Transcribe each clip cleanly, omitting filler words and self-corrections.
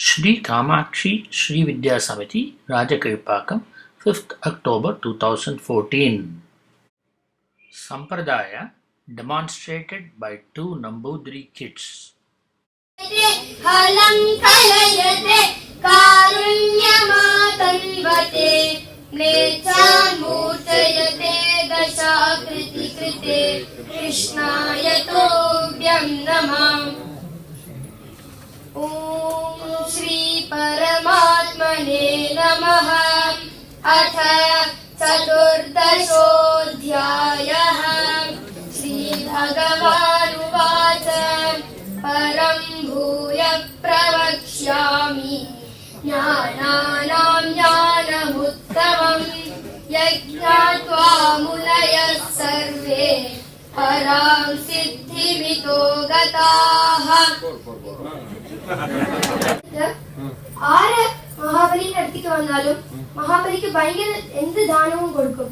Shri Kamakshi Shri Vidya Samiti, Rajakirpakam, 5th October 2014. Sampradaya demonstrated by two Nambudri kids. Halam kalayate karunyamatanvate mlechan murtayate dashakriti krite krishnayatobhyam namah. Om Shri Paramatmane Namaha. Atha Chaturdashodhyayah. Shri Bhagavan Uvacha. Param bhuya pravakshyami jnananam jnanamuttamam yajñātvā munayah sarve param siddhimito gataha. ആര് മഹാബലിന്റെ അടുത്തേക്ക് വന്നാലും മഹാബലിക്ക് ഭയങ്കര എന്ത് ദാനവും കൊടുക്കും.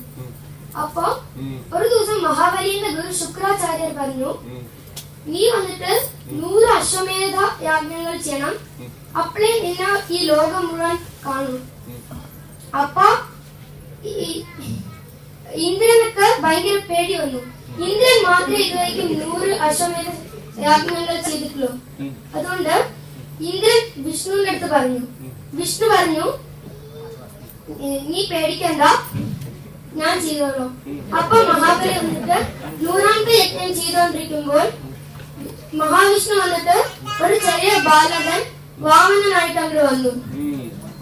അപ്പൊ ഒരു ദിവസം മഹാബലിന്റെ ഗുരു ശുക്രാചാര്യർ പറഞ്ഞു, നീ വന്നിട്ട് 100 അശ്വമേധ യാഗങ്ങൾ ചെയ്യണം, അപ്പളേ നിന്നെ ഈ ലോകം മുഴുവൻ കാണും. അപ്പൊ ഇന്ദ്രനൊക്കെ ഭയങ്കര പേടി വന്നു. ഇന്ദ്രൻ മാത്രമേ ഇതുവരെയ്ക്കും 100 അശ്വമേധ യാഗങ്ങൾ ചെയ്തിട്ടുള്ളൂ. അതുകൊണ്ട് ഇന്ദ്രൻ വിഷ്ണുവിന്റെ അടുത്ത് പറഞ്ഞു. വിഷ്ണു പറഞ്ഞു, നീ പേടിക്കണ്ട, ഞാൻ ചെയ്തോളൂ. അപ്പൊ മഹാബലി വന്നിട്ട് 100ാമത്തെ യജ്ഞം ചെയ്തോണ്ടിരിക്കുമ്പോൾ മഹാവിഷ്ണു വന്നിട്ട് ഒരു ചെറിയ ബാലകൻ വാമനനായിട്ട് അങ്ങോട്ട് വന്നു.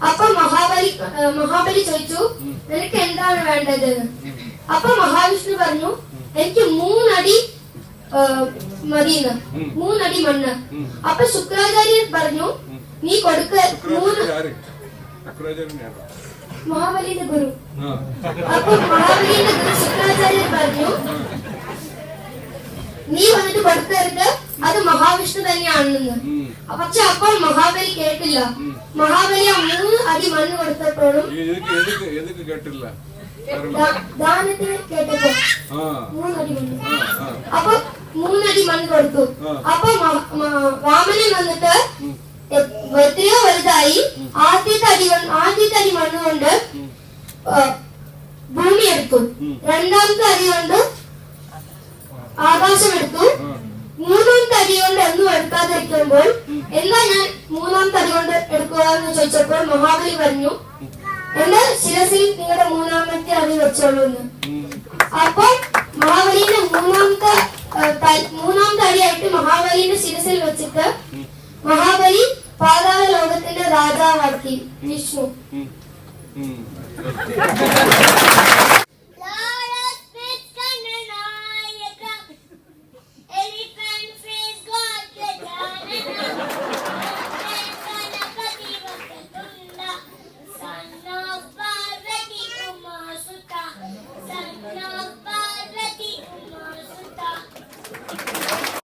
അപ്പൊ മഹാബലി ചോദിച്ചു, നിനക്ക് എന്താണ് വേണ്ടത്? അപ്പൊ മഹാവിഷ്ണു പറഞ്ഞു, എനിക്ക് 3 അടി മതിയെന്ന്, 3 അടി മണ്ണ്. അപ്പൊ ശുക്രാചാര്യൻ പറഞ്ഞു, നീ കൊടുക്ക 3. മഹാബലിന്റെ ഗുരു. അപ്പൊ മഹാബലിന്റെ ഗുരു ശുക്രാചാര്യൻ പറഞ്ഞു, നീ വന്നിട്ട് കൊടുക്കരുത്, അത് മഹാവിഷ്ണു തന്നെയാണെന്ന്. പക്ഷെ അപ്പോൾ മഹാബലി കേട്ടില്ല. മഹാബലി 3 അടി മണ്ണ് കൊടുത്തപ്പോഴും ദാനത്തിന് കേട്ടപ്പോ 3 അടി മണ്ണ്. അപ്പൊ 3 അടി മണ്ണ് കൊടുത്തു. അപ്പൊ വാമനൻ വന്നിട്ട് എത്രയോ വലുതായി ആദ്യത്തെ അടി മണ്ണ് കൊണ്ട് ഭൂമി എടുത്തു, 2ാമത്തെ അടി കൊണ്ട് ആകാശം എടുത്തു, 3ാമത്തെ അടി കൊണ്ട് ഒന്നും എടുക്കാതെ ഇരിക്കുമ്പോൾ എന്താ ഞാൻ 3ാമത്തെ അടി കൊണ്ട് എടുക്കുക എന്ന് ചോദിച്ചപ്പോൾ മഹാബലി പറഞ്ഞു, എന്റെ ശിരസിൽ നിങ്ങളുടെ 3ാമത്തെ അടി വെച്ചോളൂ എന്ന്. അപ്പൊ മഹാബലിന്റെ 3ാമത്തെ അടിയായിട്ട് മഹാബലിന്റെ ശിരസിൽ വെച്ചിട്ട് മഹാബലി പാതാള ലോകത്തിന്റെ രാജാവാക്കി വിഷ്ണു.